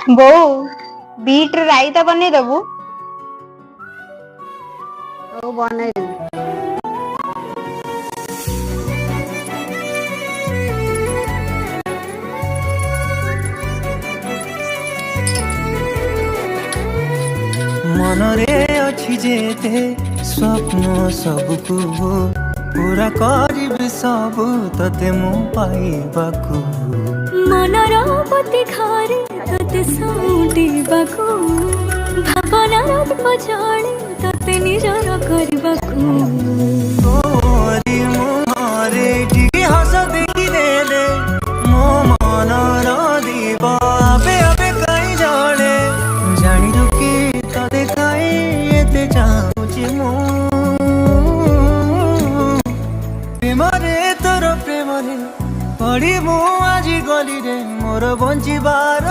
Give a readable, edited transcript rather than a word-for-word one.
ବୋଉ ବିଟ ରେ ରାଇତା ବନେଇ ଦବୁ। ହଉ ବନେଇଦେବି। मनरे अछि जेते स्वप्न सबको पूरा करिबे सब तते मु पाइबाकू मनर पति घरे तते साउंडिबाकू भावनार दीप जळे तते निजर करबाकू तोरी मुहरे टिके हस देखि देले मो मनर दीप आबे आबे काई जळे जानि रुके तते काई एते चाहुची मु प्रेमरे तोर प्रेमरे पड़ी मु आजी गली रे मोर बंचिबार